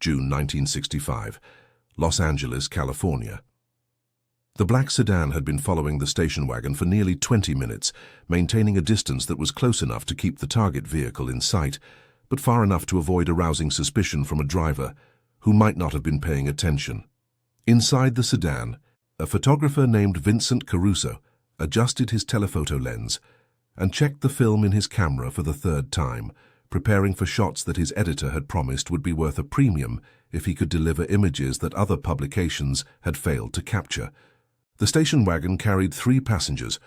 June 1965, Los Angeles, California. The black sedan had been following the station wagon for nearly 20 minutes, maintaining a distance that was close enough to keep the target vehicle in sight, but far enough to avoid arousing suspicion from a driver who might not have been paying attention. Inside the sedan, a photographer named Vincent Caruso adjusted his telephoto lens and checked the film in his camera for the third time, preparing for shots that his editor had promised would be worth a premium if he could deliver images that other publications had failed to capture. The station wagon carried 3 passengers,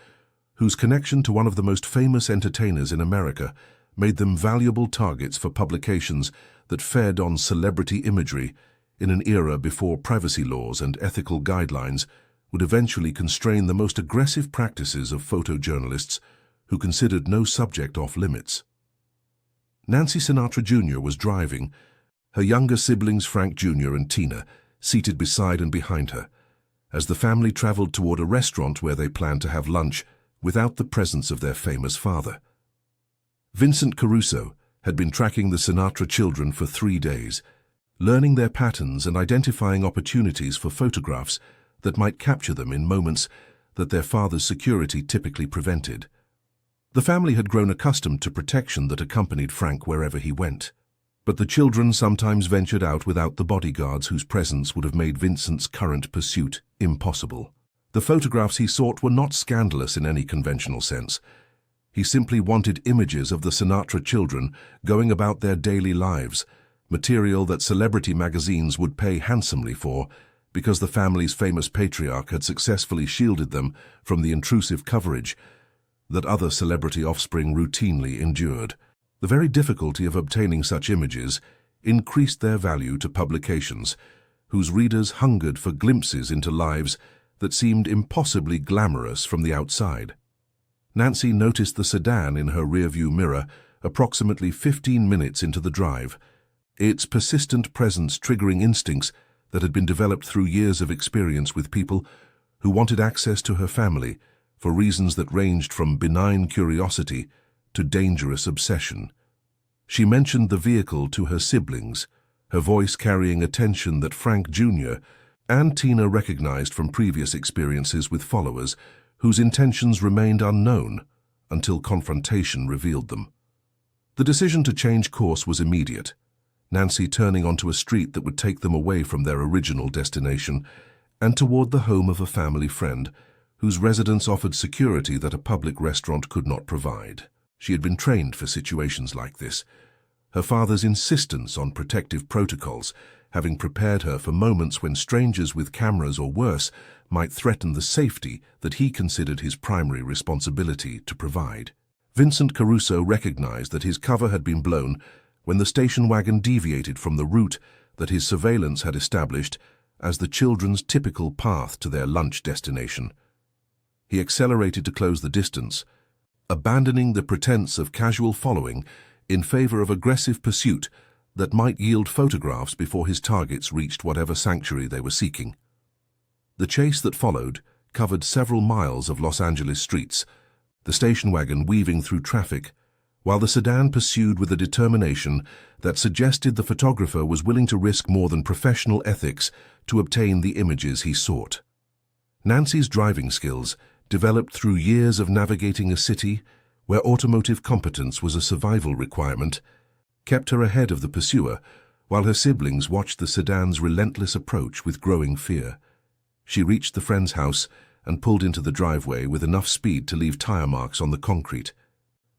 whose connection to one of the most famous entertainers in America made them valuable targets for publications that fed on celebrity imagery in an era before privacy laws and ethical guidelines would eventually constrain the most aggressive practices of photojournalists who considered no subject off limits. Nancy Sinatra Jr. was driving, her younger siblings Frank Jr. and Tina seated beside and behind her, as the family traveled toward a restaurant where they planned to have lunch without the presence of their famous father. Vincent Caruso had been tracking the Sinatra children for 3 days, learning their patterns and identifying opportunities for photographs that might capture them in moments that their father's security typically prevented. The family had grown accustomed to protection that accompanied Frank wherever he went, but the children sometimes ventured out without the bodyguards whose presence would have made Vincent's current pursuit impossible. The photographs he sought were not scandalous in any conventional sense. He simply wanted images of the Sinatra children going about their daily lives, material that celebrity magazines would pay handsomely for because the family's famous patriarch had successfully shielded them from the intrusive coverage that other celebrity offspring routinely endured. The very difficulty of obtaining such images increased their value to publications, whose readers hungered for glimpses into lives that seemed impossibly glamorous from the outside. Nancy noticed the sedan in her rearview mirror approximately 15 minutes into the drive, its persistent presence triggering instincts that had been developed through years of experience with people who wanted access to her family for reasons that ranged from benign curiosity to dangerous obsession. She mentioned the vehicle to her siblings, her voice carrying a tension that Frank Jr. and Tina recognized from previous experiences with followers whose intentions remained unknown until confrontation revealed them. The decision to change course was immediate, Nancy turning onto a street that would take them away from their original destination and toward the home of a family friend whose residence offered security that a public restaurant could not provide. She had been trained for situations like this, her father's insistence on protective protocols having prepared her for moments when strangers with cameras or worse might threaten the safety that he considered his primary responsibility to provide. Vincent Caruso recognized that his cover had been blown when the station wagon deviated from the route that his surveillance had established as the children's typical path to their lunch destination. He accelerated to close the distance, abandoning the pretense of casual following in favor of aggressive pursuit that might yield photographs before his targets reached whatever sanctuary they were seeking. The chase that followed covered several miles of Los Angeles streets, the station wagon weaving through traffic, while the sedan pursued with a determination that suggested the photographer was willing to risk more than professional ethics to obtain the images he sought. Nancy's driving skills, developed through years of navigating a city where automotive competence was a survival requirement, kept her ahead of the pursuer, while her siblings watched the sedan's relentless approach with growing fear. She reached the friend's house and pulled into the driveway with enough speed to leave tire marks on the concrete.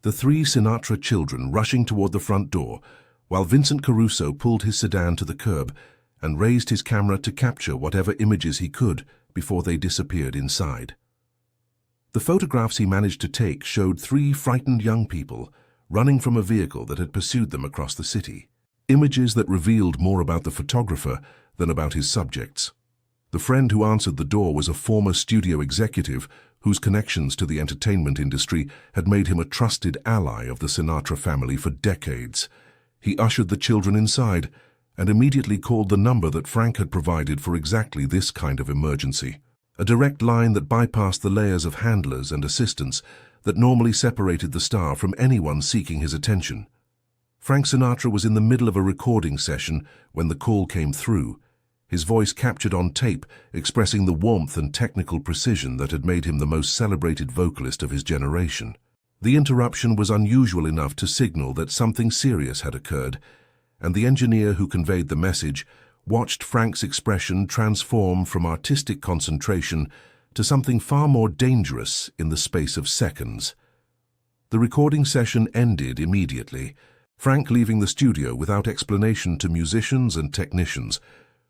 The 3 Sinatra children rushing toward the front door, while Vincent Caruso pulled his sedan to the curb and raised his camera to capture whatever images he could before they disappeared inside. The photographs he managed to take showed 3 frightened young people running from a vehicle that had pursued them across the city, images that revealed more about the photographer than about his subjects. The friend who answered the door was a former studio executive whose connections to the entertainment industry had made him a trusted ally of the Sinatra family for decades. He ushered the children inside and immediately called the number that Frank had provided for exactly this kind of emergency, a direct line that bypassed the layers of handlers and assistants that normally separated the star from anyone seeking his attention. Frank Sinatra was in the middle of a recording session when the call came through, his voice captured on tape expressing the warmth and technical precision that had made him the most celebrated vocalist of his generation. The interruption was unusual enough to signal that something serious had occurred, and the engineer who conveyed the message watched Frank's expression transform from artistic concentration to something far more dangerous in the space of seconds. The recording session ended immediately, Frank leaving the studio without explanation to musicians and technicians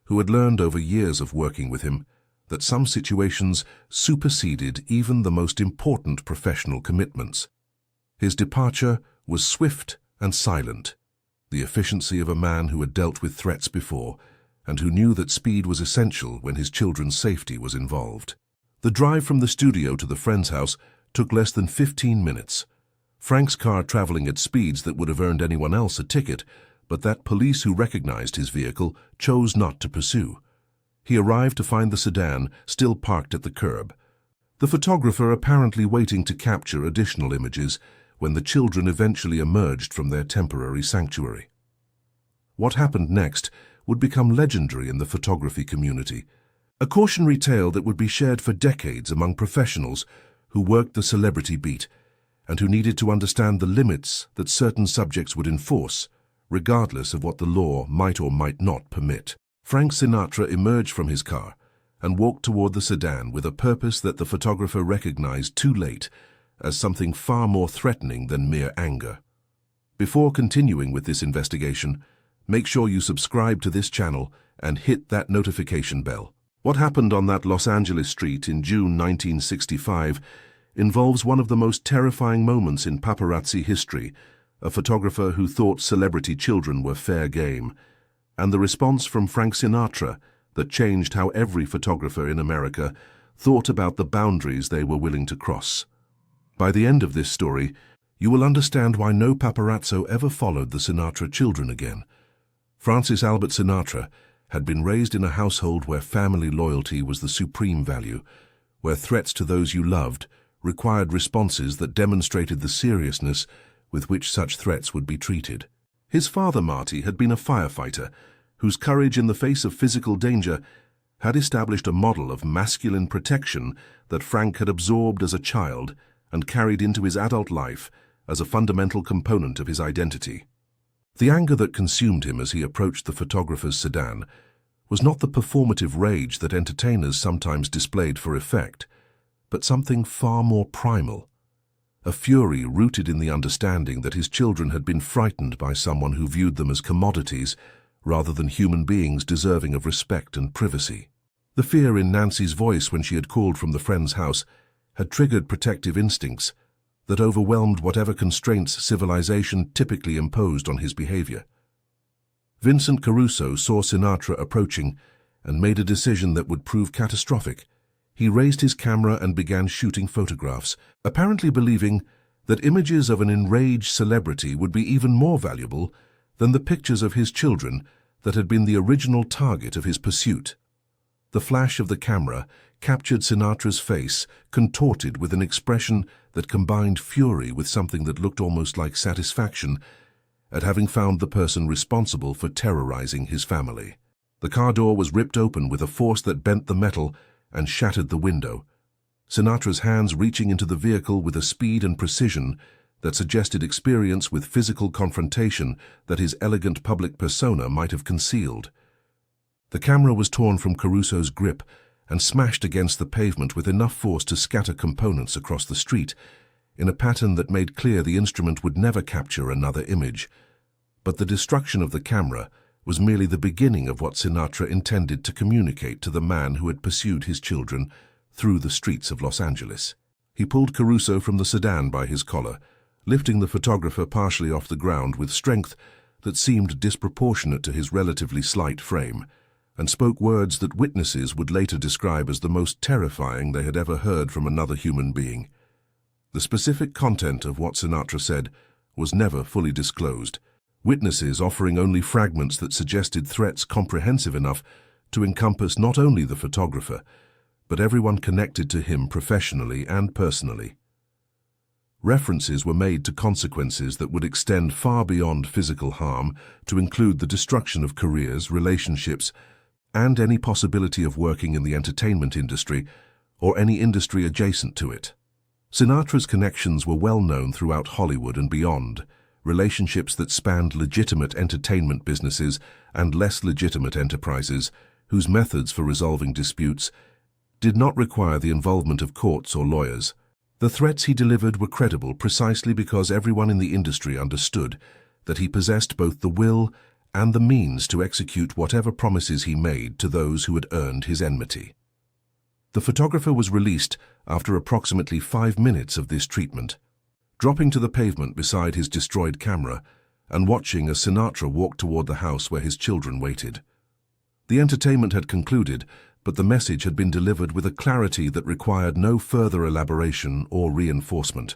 who had learned over years of working with him that some situations superseded even the most important professional commitments. His departure was swift and silent, the efficiency of a man who had dealt with threats before and who knew that speed was essential when his children's safety was involved. The drive from the studio to the friend's house took less than 15 minutes. Frank's car traveling at speeds that would have earned anyone else a ticket, but that police who recognized his vehicle chose not to pursue. He arrived to find the sedan still parked at the curb, the photographer apparently waiting to capture additional images when the children eventually emerged from their temporary sanctuary. What happened next would become legendary in the photography community, a cautionary tale that would be shared for decades among professionals who worked the celebrity beat and who needed to understand the limits that certain subjects would enforce, regardless of what the law might or might not permit. Frank Sinatra emerged from his car and walked toward the sedan with a purpose that the photographer recognized too late as something far more threatening than mere anger. Before continuing with this investigation, make sure you subscribe to this channel and hit that notification bell. What happened on that Los Angeles street in June 1965 involves one of the most terrifying moments in paparazzi history, a photographer who thought celebrity children were fair game, and the response from Frank Sinatra that changed how every photographer in America thought about the boundaries they were willing to cross. By the end of this story, you will understand why no paparazzo ever followed the Sinatra children again. Francis Albert Sinatra had been raised in a household where family loyalty was the supreme value, where threats to those you loved required responses that demonstrated the seriousness with which such threats would be treated. His father, Marty, had been a firefighter whose courage in the face of physical danger had established a model of masculine protection that Frank had absorbed as a child and carried into his adult life as a fundamental component of his identity. The anger that consumed him as he approached the photographer's sedan was not the performative rage that entertainers sometimes displayed for effect, but something far more primal, a fury rooted in the understanding that his children had been frightened by someone who viewed them as commodities rather than human beings deserving of respect and privacy. The fear in Nancy's voice when she had called from the friend's house had triggered protective instincts that overwhelmed whatever constraints civilization typically imposed on his behavior. Vincent Caruso saw Sinatra approaching and made a decision that would prove catastrophic. He raised his camera and began shooting photographs, apparently believing that images of an enraged celebrity would be even more valuable than the pictures of his children that had been the original target of his pursuit. The flash of the camera captured Sinatra's face, contorted with an expression that combined fury with something that looked almost like satisfaction at having found the person responsible for terrorizing his family. The car door was ripped open with a force that bent the metal and shattered the window, Sinatra's hands reaching into the vehicle with a speed and precision that suggested experience with physical confrontation that his elegant public persona might have concealed. The camera was torn from Caruso's grip and smashed against the pavement with enough force to scatter components across the street, in a pattern that made clear the instrument would never capture another image. But the destruction of the camera was merely the beginning of what Sinatra intended to communicate to the man who had pursued his children through the streets of Los Angeles. He pulled Caruso from the sedan by his collar, lifting the photographer partially off the ground with strength that seemed disproportionate to his relatively slight frame, and spoke words that witnesses would later describe as the most terrifying they had ever heard from another human being. The specific content of what Sinatra said was never fully disclosed, witnesses offering only fragments that suggested threats comprehensive enough to encompass not only the photographer, but everyone connected to him professionally and personally. References were made to consequences that would extend far beyond physical harm to include the destruction of careers, relationships, and any possibility of working in the entertainment industry or any industry adjacent to it. Sinatra's connections were well known throughout Hollywood and beyond, relationships that spanned legitimate entertainment businesses and less legitimate enterprises whose methods for resolving disputes did not require the involvement of courts or lawyers. The threats he delivered were credible precisely because everyone in the industry understood that he possessed both the will and the means to execute whatever promises he made to those who had earned his enmity. The photographer was released after approximately 5 minutes of this treatment, dropping to the pavement beside his destroyed camera and watching as Sinatra walked toward the house where his children waited. The entertainment had concluded, but the message had been delivered with a clarity that required no further elaboration or reinforcement.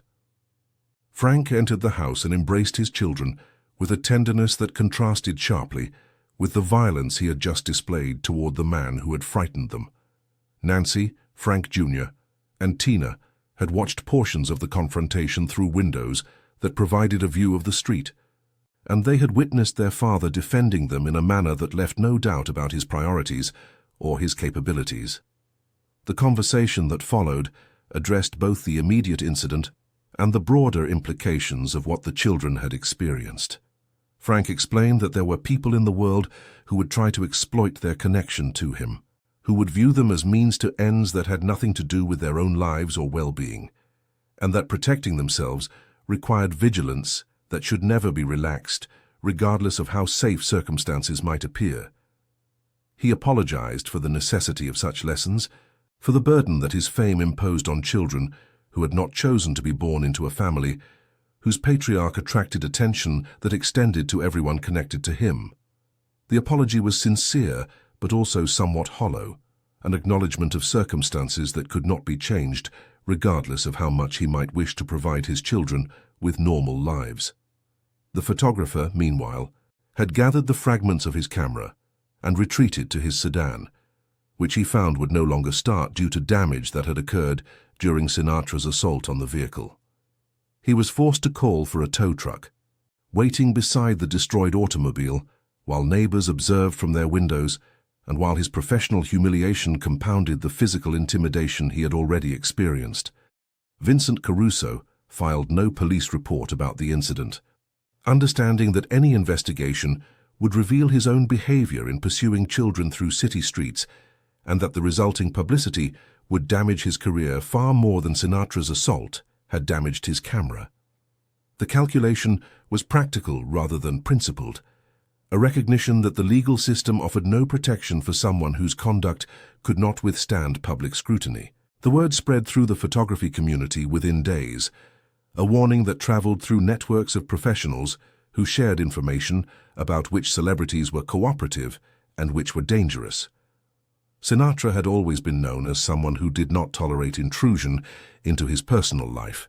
Frank entered the house and embraced his children with a tenderness that contrasted sharply with the violence he had just displayed toward the man who had frightened them. Nancy, Frank Jr., and Tina had watched portions of the confrontation through windows that provided a view of the street, and they had witnessed their father defending them in a manner that left no doubt about his priorities or his capabilities. The conversation that followed addressed both the immediate incident and the broader implications of what the children had experienced. Frank explained that there were people in the world who would try to exploit their connection to him, who would view them as means to ends that had nothing to do with their own lives or well-being, and that protecting themselves required vigilance that should never be relaxed, regardless of how safe circumstances might appear. He apologized for the necessity of such lessons, for the burden that his fame imposed on children who had not chosen to be born into a family whose patriarch attracted attention that extended to everyone connected to him. The apology was sincere, but also somewhat hollow, an acknowledgement of circumstances that could not be changed, regardless of how much he might wish to provide his children with normal lives. The photographer, meanwhile, had gathered the fragments of his camera and retreated to his sedan, which he found would no longer start due to damage that had occurred during Sinatra's assault on the vehicle. He was forced to call for a tow truck, waiting beside the destroyed automobile while neighbors observed from their windows and while his professional humiliation compounded the physical intimidation he had already experienced. Vincent Caruso filed no police report about the incident, understanding that any investigation would reveal his own behavior in pursuing children through city streets and that the resulting publicity would damage his career far more than Sinatra's assault had damaged his camera. The calculation was practical rather than principled, a recognition that the legal system offered no protection for someone whose conduct could not withstand public scrutiny. The word spread through the photography community within days, a warning that traveled through networks of professionals who shared information about which celebrities were cooperative and which were dangerous. Sinatra had always been known as someone who did not tolerate intrusion into his personal life,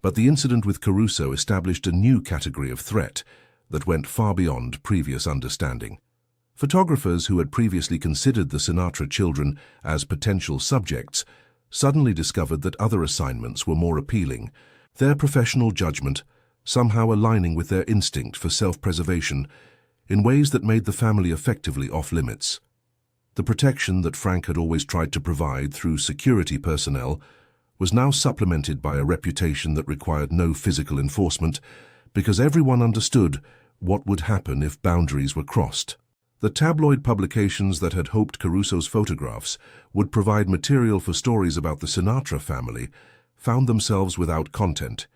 but the incident with Caruso established a new category of threat that went far beyond previous understanding. Photographers who had previously considered the Sinatra children as potential subjects suddenly discovered that other assignments were more appealing, their professional judgment somehow aligning with their instinct for self-preservation in ways that made the family effectively off-limits. The protection that Frank had always tried to provide through security personnel was now supplemented by a reputation that required no physical enforcement because everyone understood what would happen if boundaries were crossed. The tabloid publications that had hoped Caruso's photographs would provide material for stories about the Sinatra family found themselves without content,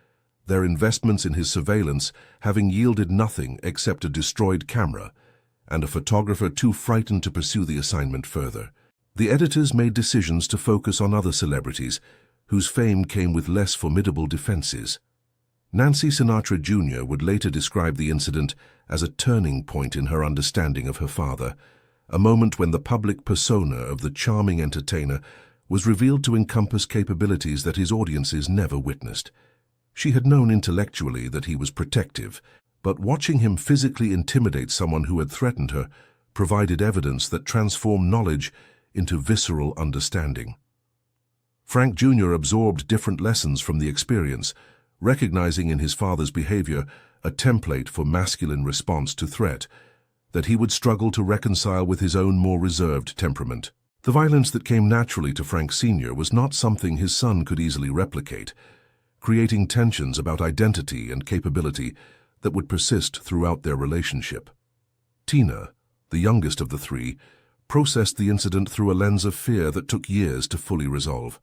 their investments in his surveillance having yielded nothing except a destroyed camera and a photographer too frightened to pursue the assignment further. The editors made decisions to focus on other celebrities whose fame came with less formidable defenses. Nancy Sinatra Jr. would later describe the incident as a turning point in her understanding of her father, a moment when the public persona of the charming entertainer was revealed to encompass capabilities that his audiences never witnessed. She had known intellectually that he was protective, but watching him physically intimidate someone who had threatened her provided evidence that transformed knowledge into visceral understanding. Frank Jr. absorbed different lessons from the experience, recognizing in his father's behavior a template for masculine response to threat that he would struggle to reconcile with his own more reserved temperament. The violence that came naturally to Frank Sr. was not something his son could easily replicate, creating tensions about identity and capability that would persist throughout their relationship. Tina, the youngest of the three, processed the incident through a lens of fear that took years to fully resolve.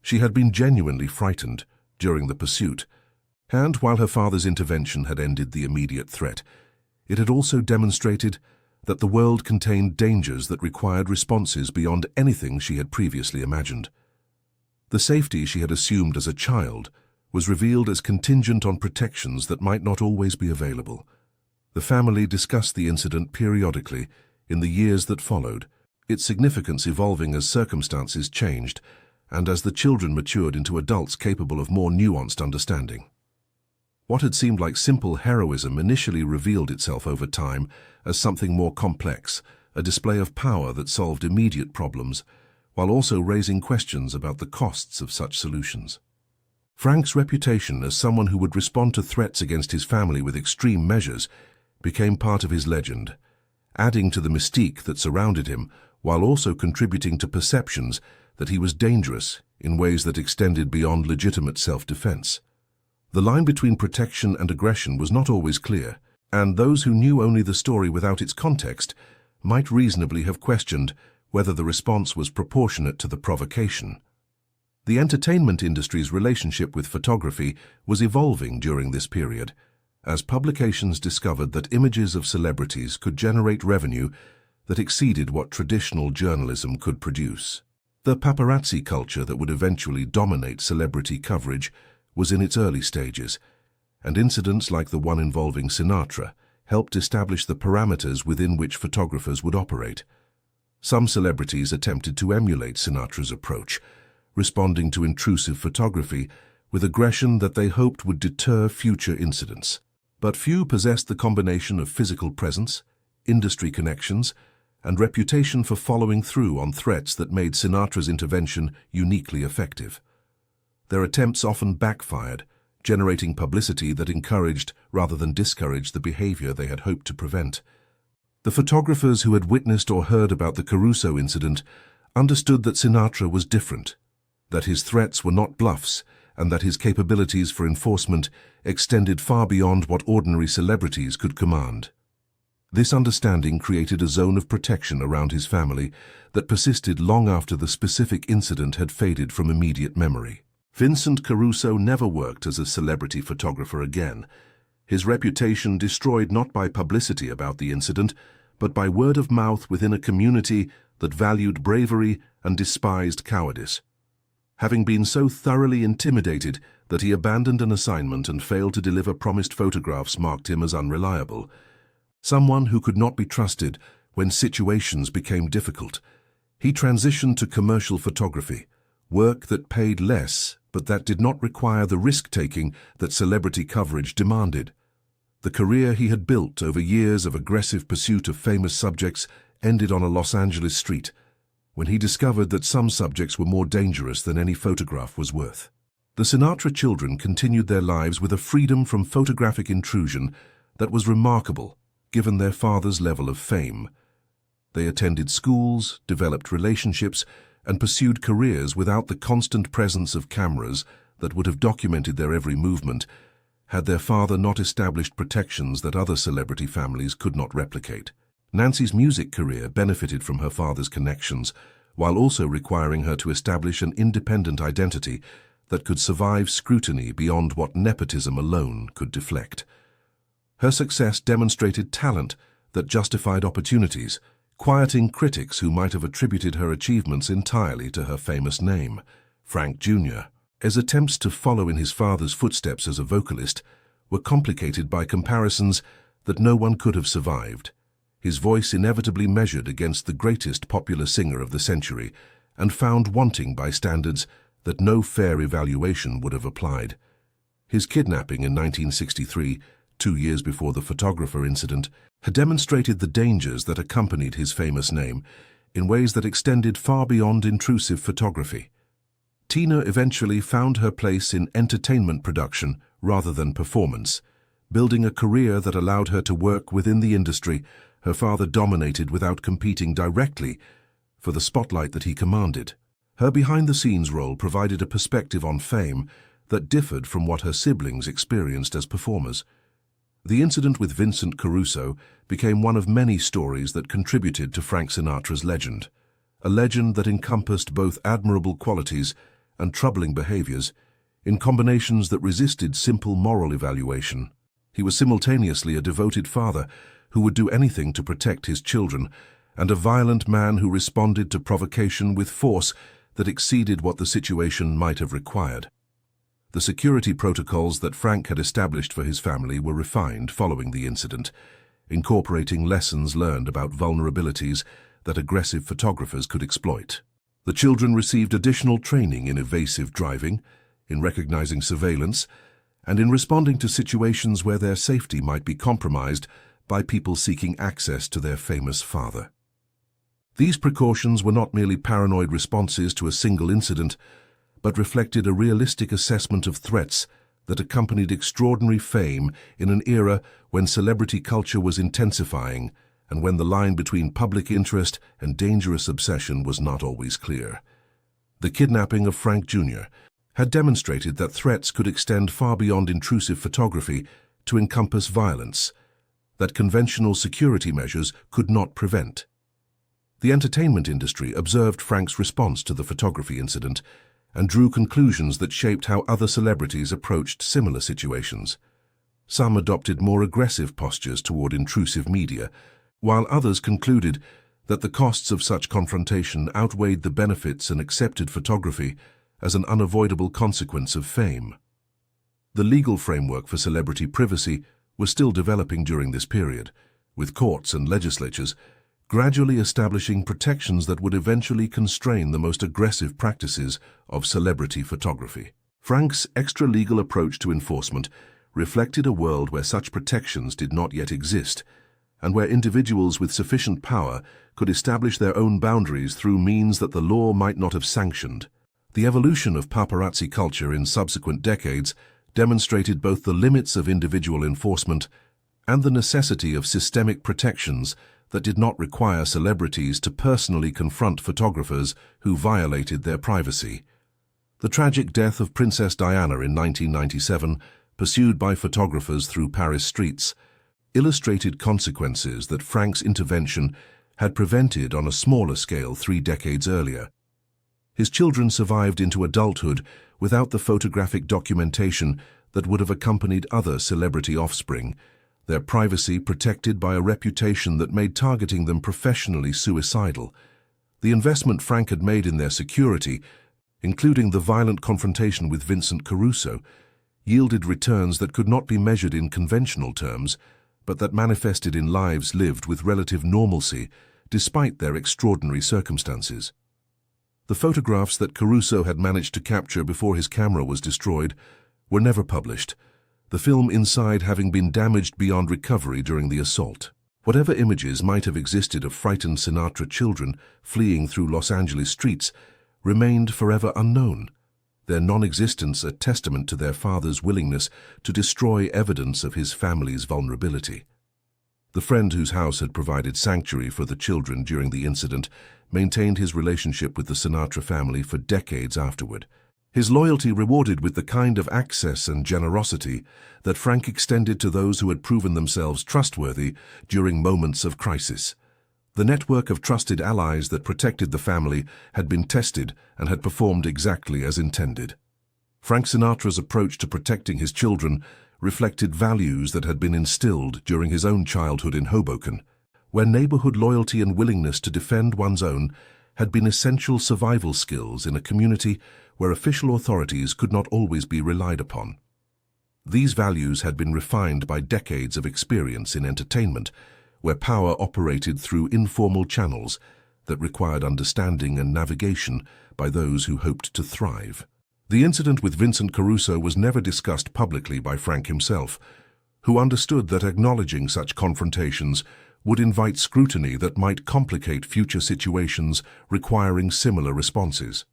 She had been genuinely frightened during the pursuit, and while her father's intervention had ended the immediate threat, it had also demonstrated that the world contained dangers that required responses beyond anything she had previously imagined. The safety she had assumed as a child was revealed as contingent on protections that might not always be available. The family discussed the incident periodically in the years that followed, its significance evolving as circumstances changed and as the children matured into adults capable of more nuanced understanding. What had seemed like simple heroism initially revealed itself over time as something more complex, a display of power that solved immediate problems, while also raising questions about the costs of such solutions. Frank's reputation as someone who would respond to threats against his family with extreme measures became part of his legend, adding to the mystique that surrounded him while also contributing to perceptions that he was dangerous in ways that extended beyond legitimate self-defense. The line between protection and aggression was not always clear, and those who knew only the story without its context might reasonably have questioned whether the response was proportionate to the provocation. The entertainment industry's relationship with photography was evolving during this period, as publications discovered that images of celebrities could generate revenue that exceeded what traditional journalism could produce. The paparazzi culture that would eventually dominate celebrity coverage was in its early stages, and incidents like the one involving Sinatra helped establish the parameters within which photographers would operate. Some celebrities attempted to emulate Sinatra's approach, responding to intrusive photography with aggression that they hoped would deter future incidents. But few possessed the combination of physical presence, industry connections, and reputation for following through on threats that made Sinatra's intervention uniquely effective. Their attempts often backfired, generating publicity that encouraged rather than discouraged the behavior they had hoped to prevent. The photographers who had witnessed or heard about the Caruso incident understood that Sinatra was different, that his threats were not bluffs, and that his capabilities for enforcement extended far beyond what ordinary celebrities could command. This understanding created a zone of protection around his family that persisted long after the specific incident had faded from immediate memory. Vincent Caruso never worked as a celebrity photographer again, his reputation destroyed not by publicity about the incident, but by word of mouth within a community that valued bravery and despised cowardice. Having been so thoroughly intimidated that he abandoned an assignment and failed to deliver promised photographs marked him as unreliable. Someone who could not be trusted when situations became difficult. He transitioned to commercial photography, work that paid less but that did not require the risk-taking that celebrity coverage demanded. The career he had built over years of aggressive pursuit of famous subjects ended on a Los Angeles street, when he discovered that some subjects were more dangerous than any photograph was worth. The Sinatra children continued their lives with a freedom from photographic intrusion that was remarkable, given their father's level of fame. They attended schools, developed relationships, and pursued careers without the constant presence of cameras that would have documented their every movement, had their father not established protections that other celebrity families could not replicate. Nancy's music career benefited from her father's connections, while also requiring her to establish an independent identity that could survive scrutiny beyond what nepotism alone could deflect. Her success demonstrated talent that justified opportunities, quieting critics who might have attributed her achievements entirely to her famous name, Frank Jr. His attempts to follow in his father's footsteps as a vocalist were complicated by comparisons that no one could have survived. His voice inevitably measured against the greatest popular singer of the century and found wanting by standards that no fair evaluation would have applied. His kidnapping in 1963, 2 years before the photographer incident, had demonstrated the dangers that accompanied his famous name in ways that extended far beyond intrusive photography. Tina eventually found her place in entertainment production rather than performance, building a career that allowed her to work within the industry her father dominated without competing directly for the spotlight that he commanded. Her behind-the-scenes role provided a perspective on fame that differed from what her siblings experienced as performers. The incident with Vincent Caruso became one of many stories that contributed to Frank Sinatra's legend, a legend that encompassed both admirable qualities and troubling behaviors, in combinations that resisted simple moral evaluation. He was simultaneously a devoted father who would do anything to protect his children, and a violent man who responded to provocation with force that exceeded what the situation might have required. The security protocols that Frank had established for his family were refined following the incident, incorporating lessons learned about vulnerabilities that aggressive photographers could exploit. The children received additional training in evasive driving, in recognizing surveillance, and in responding to situations where their safety might be compromised by people seeking access to their famous father. These precautions were not merely paranoid responses to a single incident, but reflected a realistic assessment of threats that accompanied extraordinary fame in an era when celebrity culture was intensifying and when the line between public interest and dangerous obsession was not always clear. The kidnapping of Frank Jr. had demonstrated that threats could extend far beyond intrusive photography to encompass violence that conventional security measures could not prevent. The entertainment industry observed Frank's response to the photography incident and drew conclusions that shaped how other celebrities approached similar situations. Some adopted more aggressive postures toward intrusive media, while others concluded that the costs of such confrontation outweighed the benefits and accepted photography as an unavoidable consequence of fame. The legal framework for celebrity privacy was still developing during this period, with courts and legislatures gradually establishing protections that would eventually constrain the most aggressive practices of celebrity photography. Frank's extra-legal approach to enforcement reflected a world where such protections did not yet exist, and where individuals with sufficient power could establish their own boundaries through means that the law might not have sanctioned. The evolution of paparazzi culture in subsequent decades demonstrated both the limits of individual enforcement and the necessity of systemic protections that did not require celebrities to personally confront photographers who violated their privacy. The tragic death of Princess Diana in 1997, pursued by photographers through Paris streets, illustrated consequences that Frank's intervention had prevented on a smaller scale 3 decades earlier. His children survived into adulthood without the photographic documentation that would have accompanied other celebrity offspring, their privacy protected by a reputation that made targeting them professionally suicidal. The investment Frank had made in their security, including the violent confrontation with Vincent Caruso, yielded returns that could not be measured in conventional terms, but that manifested in lives lived with relative normalcy despite their extraordinary circumstances. The photographs that Caruso had managed to capture before his camera was destroyed were never published, the film inside having been damaged beyond recovery during the assault. Whatever images might have existed of frightened Sinatra children fleeing through Los Angeles streets remained forever unknown, their non-existence a testament to their father's willingness to destroy evidence of his family's vulnerability. The friend whose house had provided sanctuary for the children during the incident maintained his relationship with the Sinatra family for decades afterward, his loyalty rewarded with the kind of access and generosity that Frank extended to those who had proven themselves trustworthy during moments of crisis. The network of trusted allies that protected the family had been tested and had performed exactly as intended. Frank Sinatra's approach to protecting his children reflected values that had been instilled during his own childhood in Hoboken, where neighborhood loyalty and willingness to defend one's own had been essential survival skills in a community where official authorities could not always be relied upon. These values had been refined by decades of experience in entertainment, where power operated through informal channels that required understanding and navigation by those who hoped to thrive. The incident with Vincent Caruso was never discussed publicly by Frank himself, who understood that acknowledging such confrontations would invite scrutiny that might complicate future situations requiring similar responses.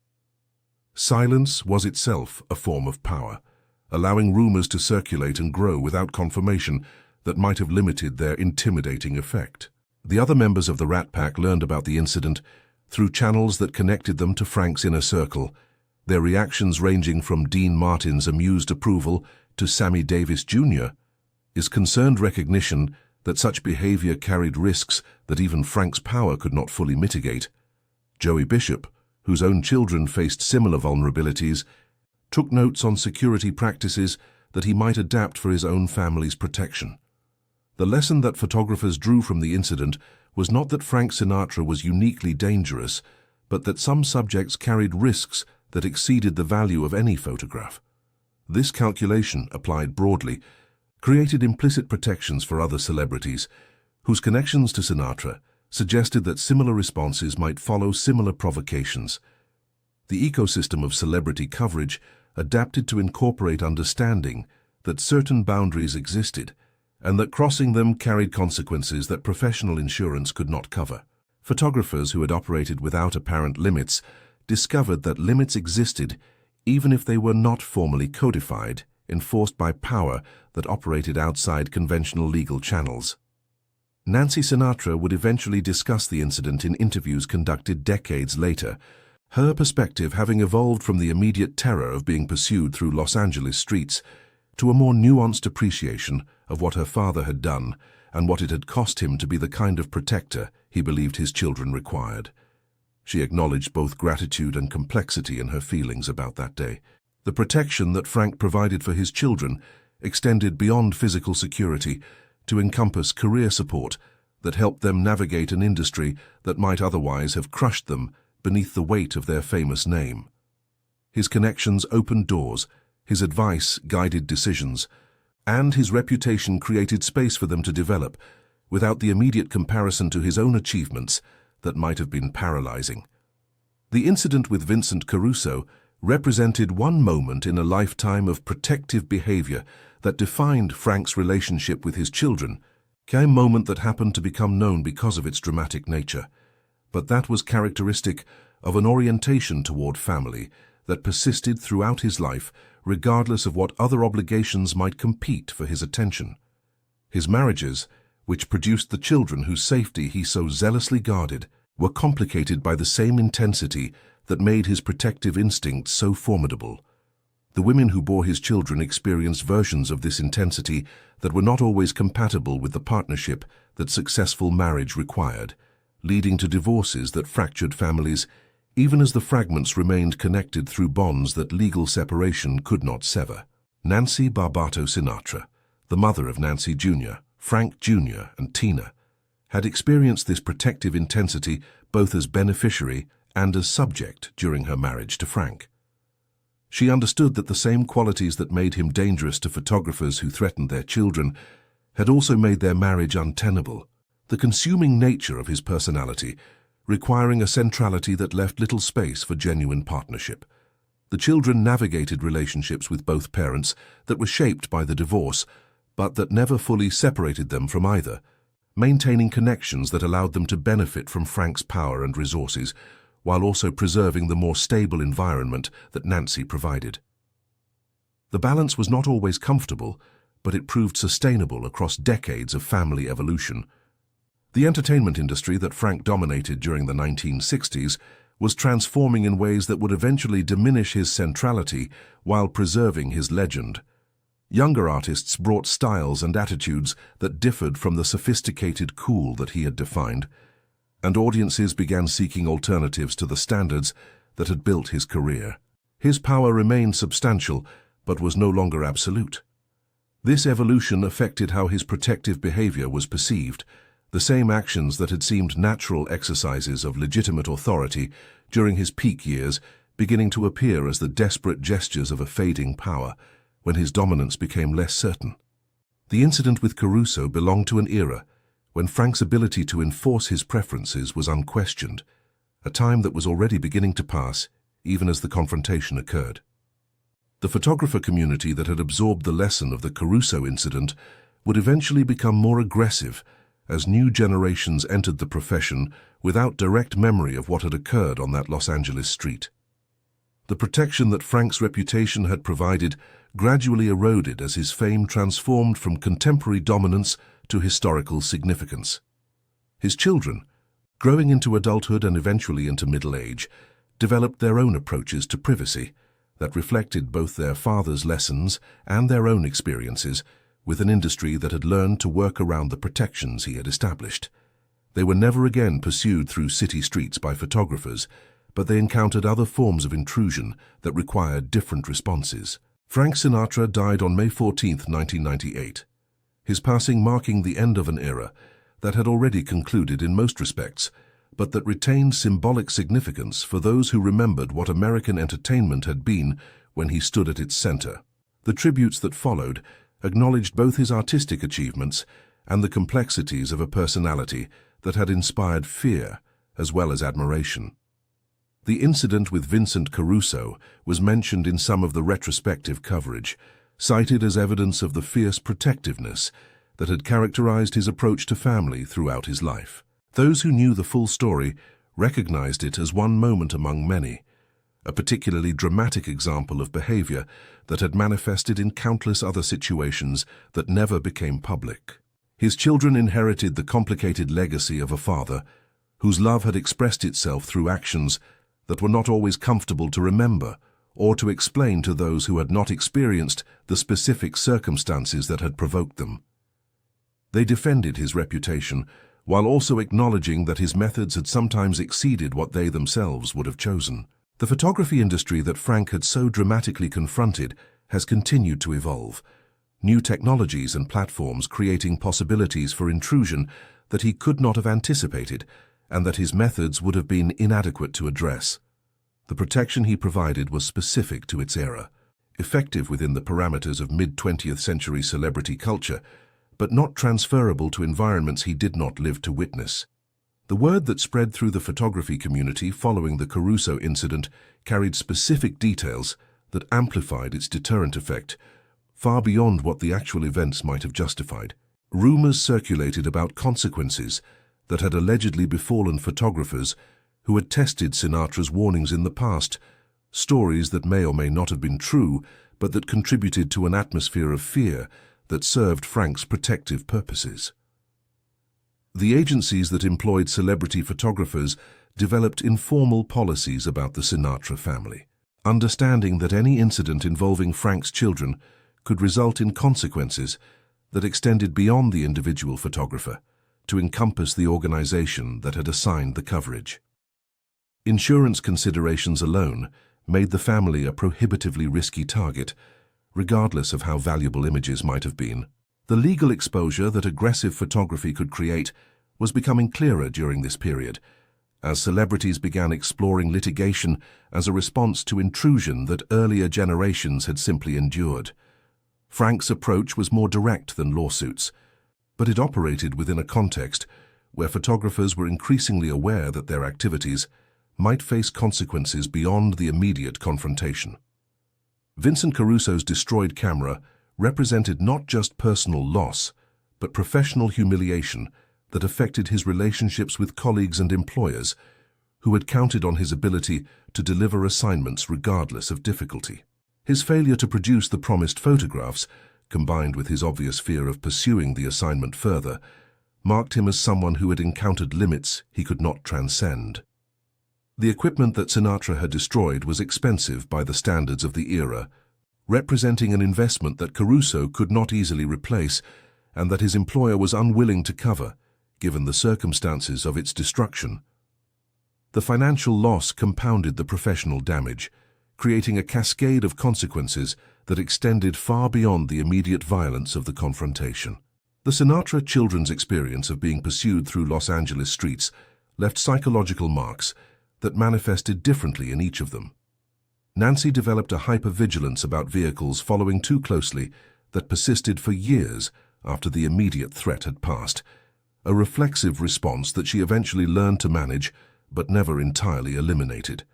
Silence was itself a form of power, allowing rumors to circulate and grow without confirmation that might have limited their intimidating effect. The other members of the Rat Pack learned about the incident through channels that connected them to Frank's inner circle, their reactions ranging from Dean Martin's amused approval to Sammy Davis Jr. is concerned recognition that such behavior carried risks that even Frank's power could not fully mitigate. Joey Bishop, whose own children faced similar vulnerabilities, took notes on security practices that he might adapt for his own family's protection. The lesson that photographers drew from the incident was not that Frank Sinatra was uniquely dangerous, but that some subjects carried risks that exceeded the value of any photograph. This calculation, applied broadly, created implicit protections for other celebrities, whose connections to Sinatra suggested that similar responses might follow similar provocations. The ecosystem of celebrity coverage adapted to incorporate understanding that certain boundaries existed and that crossing them carried consequences that professional insurance could not cover. Photographers who had operated without apparent limits discovered that limits existed even if they were not formally codified, enforced by power that operated outside conventional legal channels. Nancy Sinatra would eventually discuss the incident in interviews conducted decades later, her perspective having evolved from the immediate terror of being pursued through Los Angeles streets to a more nuanced appreciation of what her father had done and what it had cost him to be the kind of protector he believed his children required. She acknowledged both gratitude and complexity in her feelings about that day. The protection that Frank provided for his children extended beyond physical security to encompass career support that helped them navigate an industry that might otherwise have crushed them beneath the weight of their famous name. His connections opened doors, his advice guided decisions, and his reputation created space for them to develop without the immediate comparison to his own achievements that might have been paralyzing. The incident with Vincent Caruso represented one moment in a lifetime of protective behavior that defined Frank's relationship with his children, a moment that happened to become known because of its dramatic nature. But that was characteristic of an orientation toward family that persisted throughout his life, regardless of what other obligations might compete for his attention. His marriages, which produced the children whose safety he so zealously guarded, were complicated by the same intensity that made his protective instinct so formidable. The women who bore his children experienced versions of this intensity that were not always compatible with the partnership that successful marriage required, leading to divorces that fractured families, even as the fragments remained connected through bonds that legal separation could not sever. Nancy Barbato Sinatra, the mother of Nancy Jr., Frank Jr., and Tina, had experienced this protective intensity both as beneficiary and as subject during her marriage to Frank. She understood that the same qualities that made him dangerous to photographers who threatened their children had also made their marriage untenable. The consuming nature of his personality, requiring a centrality that left little space for genuine partnership. The children navigated relationships with both parents that were shaped by the divorce, but that never fully separated them from either, maintaining connections that allowed them to benefit from Frank's power and resources, while also preserving the more stable environment that Nancy provided. The balance was not always comfortable, but it proved sustainable across decades of family evolution. The entertainment industry that Frank dominated during the 1960s was transforming in ways that would eventually diminish his centrality while preserving his legend. Younger artists brought styles and attitudes that differed from the sophisticated cool that he had defined, and audiences began seeking alternatives to the standards that had built his career. His power remained substantial, but was no longer absolute. This evolution affected how his protective behavior was perceived, the same actions that had seemed natural exercises of legitimate authority during his peak years beginning to appear as the desperate gestures of a fading power when his dominance became less certain. The incident with Caruso belonged to an era when Frank's ability to enforce his preferences was unquestioned, a time that was already beginning to pass even as the confrontation occurred. The photographer community that had absorbed the lesson of the Caruso incident would eventually become more aggressive as new generations entered the profession without direct memory of what had occurred on that Los Angeles street. The protection that Frank's reputation had provided gradually eroded as his fame transformed from contemporary dominance to historical significance. His children, growing into adulthood and eventually into middle age, developed their own approaches to privacy that reflected both their father's lessons and their own experiences with an industry that had learned to work around the protections he had established. They were never again pursued through city streets by photographers, but they encountered other forms of intrusion that required different responses. Frank Sinatra died on May 14, 1998, his passing marking the end of an era that had already concluded in most respects, but that retained symbolic significance for those who remembered what American entertainment had been when he stood at its center. The tributes that followed acknowledged both his artistic achievements and the complexities of a personality that had inspired fear as well as admiration. The incident with Vincent Caruso was mentioned in some of the retrospective coverage, cited as evidence of the fierce protectiveness that had characterized his approach to family throughout his life. Those who knew the full story recognized it as one moment among many, a particularly dramatic example of behavior that had manifested in countless other situations that never became public. His children inherited the complicated legacy of a father whose love had expressed itself through actions that were not always comfortable to remember or to explain to those who had not experienced the specific circumstances that had provoked them. They defended his reputation while also acknowledging that his methods had sometimes exceeded what they themselves would have chosen. The photography industry that Frank had so dramatically confronted has continued to evolve, new technologies and platforms creating possibilities for intrusion that he could not have anticipated and that his methods would have been inadequate to address. The protection he provided was specific to its era, effective within the parameters of mid-20th century celebrity culture, but not transferable to environments he did not live to witness. The word that spread through the photography community following the Caruso incident carried specific details that amplified its deterrent effect, far beyond what the actual events might have justified. Rumors circulated about consequences that had allegedly befallen photographers who had tested Sinatra's warnings in the past, stories that may or may not have been true, but that contributed to an atmosphere of fear that served Frank's protective purposes. The agencies that employed celebrity photographers developed informal policies about the Sinatra family, understanding that any incident involving Frank's children could result in consequences that extended beyond the individual photographer to encompass the organization that had assigned the coverage. Insurance considerations alone made the family a prohibitively risky target, regardless of how valuable images might have been. The legal exposure that aggressive photography could create was becoming clearer during this period, as celebrities began exploring litigation as a response to intrusion that earlier generations had simply endured. Frank's approach was more direct than lawsuits, but it operated within a context where photographers were increasingly aware that their activities might face consequences beyond the immediate confrontation. Vincent Caruso's destroyed camera represented not just personal loss, but professional humiliation that affected his relationships with colleagues and employers who had counted on his ability to deliver assignments regardless of difficulty. His failure to produce the promised photographs, combined with his obvious fear of pursuing the assignment further, marked him as someone who had encountered limits he could not transcend. The equipment that Sinatra had destroyed was expensive by the standards of the era, representing an investment that Caruso could not easily replace and that his employer was unwilling to cover, given the circumstances of its destruction. The financial loss compounded the professional damage, creating a cascade of consequences that extended far beyond the immediate violence of the confrontation. The Sinatra children's experience of being pursued through Los Angeles streets left psychological marks that manifested differently in each of them. Nancy developed a hypervigilance about vehicles following too closely that persisted for years after the immediate threat had passed, a reflexive response that she eventually learned to manage but never entirely eliminated.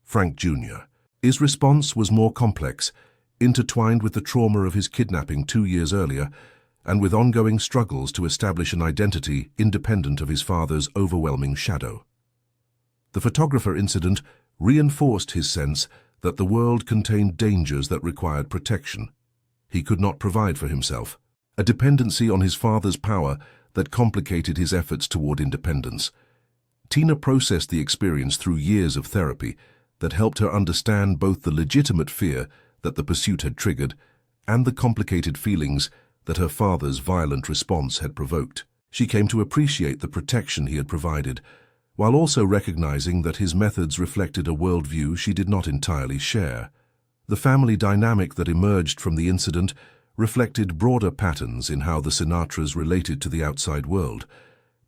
Frank Jr. His response was more complex, intertwined with the trauma of his kidnapping 2 years earlier and with ongoing struggles to establish an identity independent of his father's overwhelming shadow. The photographer incident reinforced his sense that the world contained dangers that required protection. He could not provide for himself, a dependency on his father's power that complicated his efforts toward independence. Tina processed the experience through years of therapy that helped her understand both the legitimate fear that the pursuit had triggered and the complicated feelings that her father's violent response had provoked. She came to appreciate the protection he had provided, while also recognizing that his methods reflected a worldview she did not entirely share. The family dynamic that emerged from the incident reflected broader patterns in how the Sinatras related to the outside world,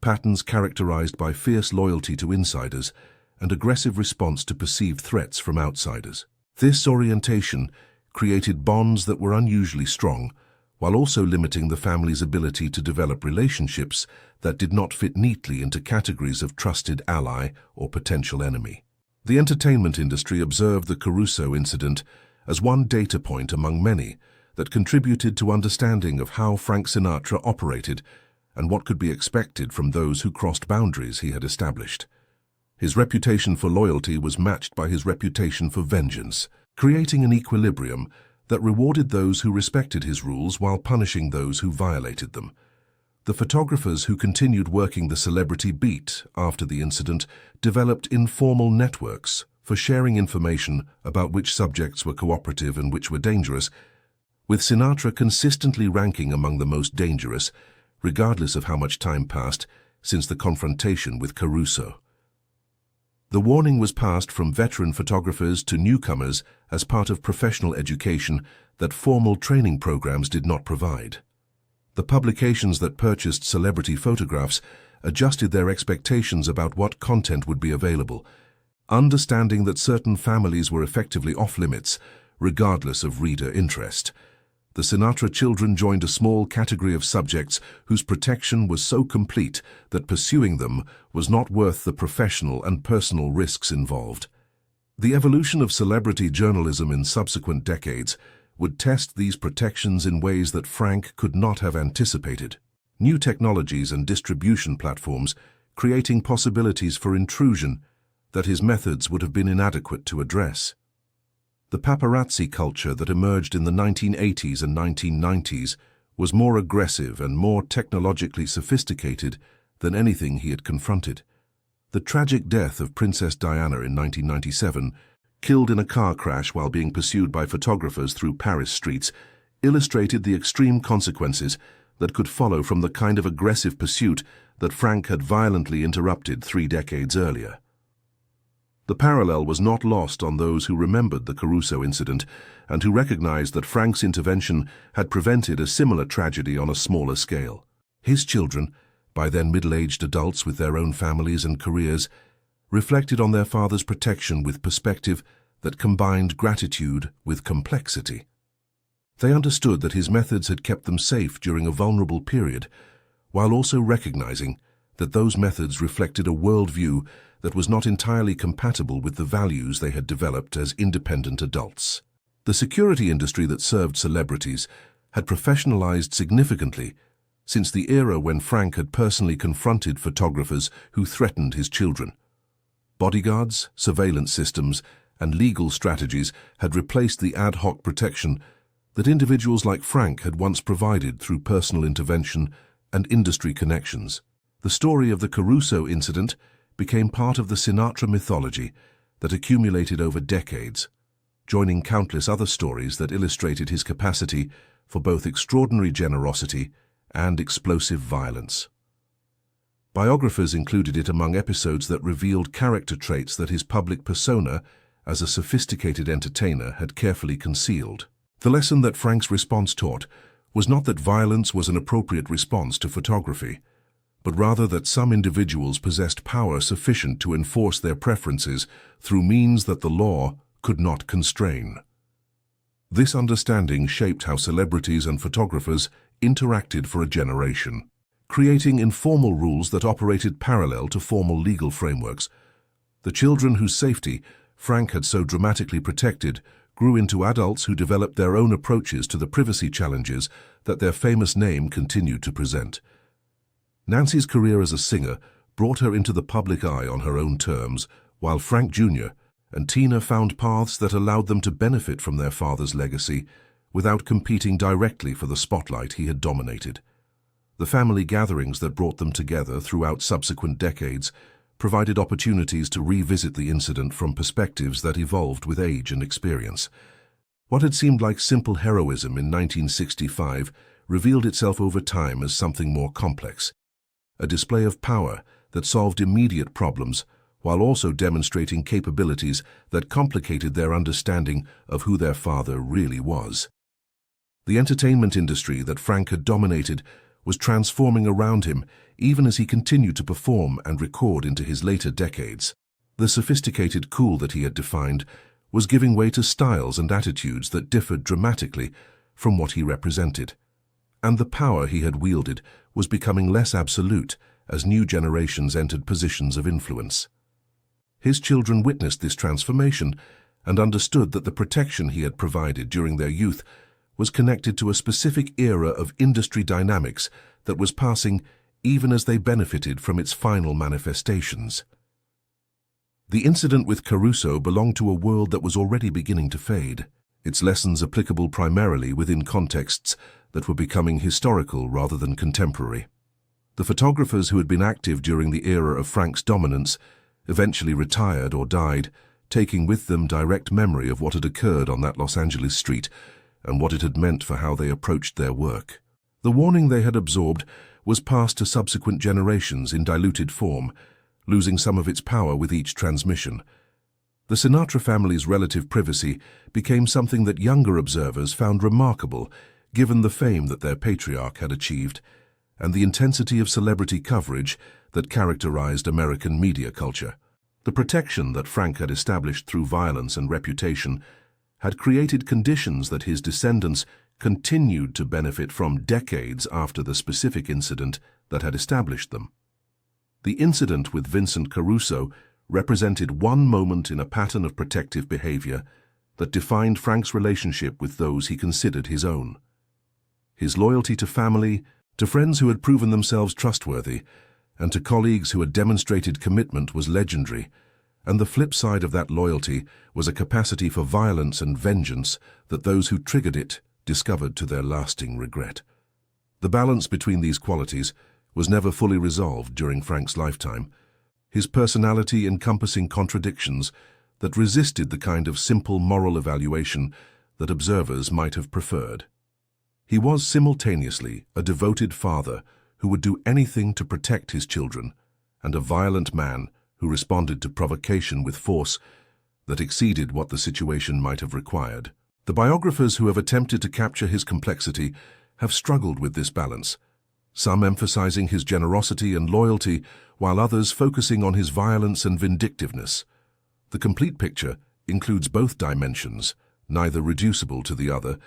patterns characterized by fierce loyalty to insiders and aggressive response to perceived threats from outsiders. This orientation created bonds that were unusually strong, while also limiting the family's ability to develop relationships that did not fit neatly into categories of trusted ally or potential enemy. The entertainment industry observed the Caruso incident as one data point among many that contributed to understanding of how Frank Sinatra operated and what could be expected from those who crossed boundaries he had established. His reputation for loyalty was matched by his reputation for vengeance, creating an equilibrium that rewarded those who respected his rules while punishing those who violated them. The photographers who continued working the celebrity beat after the incident developed informal networks for sharing information about which subjects were cooperative and which were dangerous, with Sinatra consistently ranking among the most dangerous, regardless of how much time passed since the confrontation with Caruso. The warning was passed from veteran photographers to newcomers as part of professional education that formal training programs did not provide. The publications that purchased celebrity photographs adjusted their expectations about what content would be available, understanding that certain families were effectively off-limits, regardless of reader interest. The Sinatra children joined a small category of subjects whose protection was so complete that pursuing them was not worth the professional and personal risks involved. The evolution of celebrity journalism in subsequent decades would test these protections in ways that Frank could not have anticipated. New technologies and distribution platforms creating possibilities for intrusion that his methods would have been inadequate to address. The paparazzi culture that emerged in the 1980s and 1990s was more aggressive and more technologically sophisticated than anything he had confronted. The tragic death of Princess Diana in 1997, killed in a car crash while being pursued by photographers through Paris streets, illustrated the extreme consequences that could follow from the kind of aggressive pursuit that Frank had violently interrupted 3 decades earlier. The parallel was not lost on those who remembered the Caruso incident and who recognized that Frank's intervention had prevented a similar tragedy on a smaller scale. His children, by then middle-aged adults with their own families and careers, reflected on their father's protection with perspective that combined gratitude with complexity. They understood that his methods had kept them safe during a vulnerable period, while also recognizing that those methods reflected a worldview that was not entirely compatible with the values they had developed as independent adults. The security industry that served celebrities had professionalized significantly since the era when Frank had personally confronted photographers who threatened his children. Bodyguards, surveillance systems, and legal strategies had replaced the ad hoc protection that individuals like Frank had once provided through personal intervention and industry connections. The story of the Caruso incident became part of the Sinatra mythology that accumulated over decades, joining countless other stories that illustrated his capacity for both extraordinary generosity and explosive violence. Biographers included it among episodes that revealed character traits that his public persona, as a sophisticated entertainer, had carefully concealed. The lesson that Frank's response taught was not that violence was an appropriate response to photography, but rather that some individuals possessed power sufficient to enforce their preferences through means that the law could not constrain. This understanding shaped how celebrities and photographers interacted for a generation, creating informal rules that operated parallel to formal legal frameworks. The children whose safety Frank had so dramatically protected grew into adults who developed their own approaches to the privacy challenges that their famous name continued to present. Nancy's career as a singer brought her into the public eye on her own terms, while Frank Jr., and Tina found paths that allowed them to benefit from their father's legacy without competing directly for the spotlight he had dominated. The family gatherings that brought them together throughout subsequent decades provided opportunities to revisit the incident from perspectives that evolved with age and experience. What had seemed like simple heroism in 1965 revealed itself over time as something more complex, a display of power that solved immediate problems while also demonstrating capabilities that complicated their understanding of who their father really was. The entertainment industry that Frank had dominated was transforming around him even as he continued to perform and record into his later decades. The sophisticated cool that he had defined was giving way to styles and attitudes that differed dramatically from what he represented. And the power he had wielded was becoming less absolute as new generations entered positions of influence. His children witnessed this transformation and understood that the protection he had provided during their youth was connected to a specific era of industry dynamics that was passing even as they benefited from its final manifestations. The incident with Caruso belonged to a world that was already beginning to fade, its lessons applicable primarily within contexts that were becoming historical rather than contemporary. The photographers who had been active during the era of Frank's dominance eventually retired or died, taking with them direct memory of what had occurred on that Los Angeles street and what it had meant for how they approached their work. The warning they had absorbed was passed to subsequent generations in diluted form, losing some of its power with each transmission. The Sinatra family's relative privacy became something that younger observers found remarkable, given the fame that their patriarch had achieved, and the intensity of celebrity coverage that characterized American media culture. The protection that Frank had established through violence and reputation had created conditions that his descendants continued to benefit from decades after the specific incident that had established them. The incident with Vincent Caruso represented one moment in a pattern of protective behavior that defined Frank's relationship with those he considered his own. His loyalty to family, to friends who had proven themselves trustworthy, and to colleagues who had demonstrated commitment was legendary, and the flip side of that loyalty was a capacity for violence and vengeance that those who triggered it discovered to their lasting regret. The balance between these qualities was never fully resolved during Frank's lifetime, his personality encompassing contradictions that resisted the kind of simple moral evaluation that observers might have preferred. He was simultaneously a devoted father who would do anything to protect his children, and a violent man who responded to provocation with force that exceeded what the situation might have required. The biographers who have attempted to capture his complexity have struggled with this balance, some emphasizing his generosity and loyalty, while others focusing on his violence and vindictiveness. The complete picture includes both dimensions, neither reducible to the other,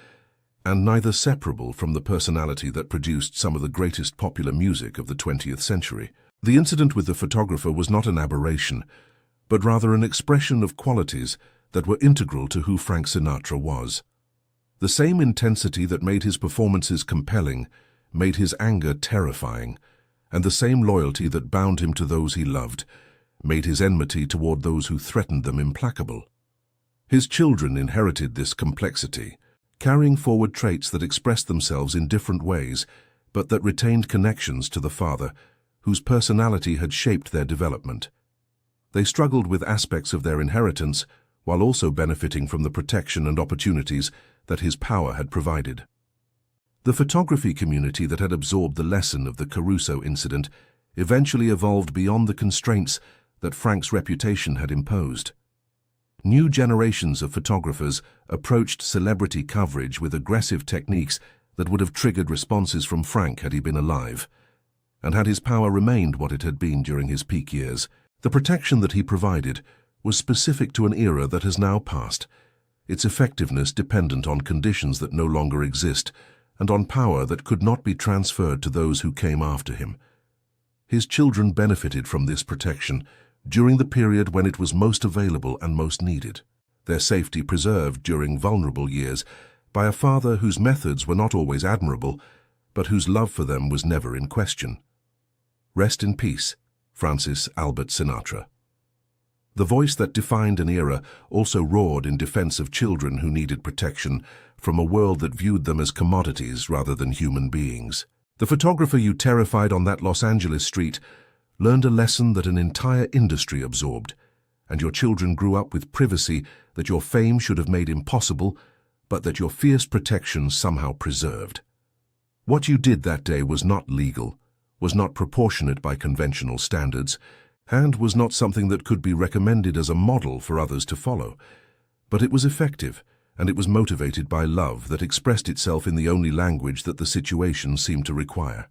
and neither separable from the personality that produced some of the greatest popular music of the 20th century. The incident with the photographer was not an aberration, but rather an expression of qualities that were integral to who Frank Sinatra was. The same intensity that made his performances compelling made his anger terrifying, and the same loyalty that bound him to those he loved made his enmity toward those who threatened them implacable. His children inherited this complexity, carrying forward traits that expressed themselves in different ways, but that retained connections to the father, whose personality had shaped their development. They struggled with aspects of their inheritance while also benefiting from the protection and opportunities that his power had provided. The photography community that had absorbed the lesson of the Caruso incident eventually evolved beyond the constraints that Frank's reputation had imposed. New generations of photographers approached celebrity coverage with aggressive techniques that would have triggered responses from Frank had he been alive. And had his power remained what it had been during his peak years, the protection that he provided was specific to an era that has now passed, its effectiveness dependent on conditions that no longer exist and on power that could not be transferred to those who came after him. His children benefited from this protection during the period when it was most available and most needed, their safety preserved during vulnerable years by a father whose methods were not always admirable, but whose love for them was never in question. Rest in peace, Francis Albert Sinatra. The voice that defined an era also roared in defense of children who needed protection from a world that viewed them as commodities rather than human beings. The photographer you terrified on that Los Angeles street learned a lesson that an entire industry absorbed, and your children grew up with privacy that your fame should have made impossible, but that your fierce protection somehow preserved. What you did that day was not legal, was not proportionate by conventional standards, and was not something that could be recommended as a model for others to follow. But it was effective, and it was motivated by love that expressed itself in the only language that the situation seemed to require.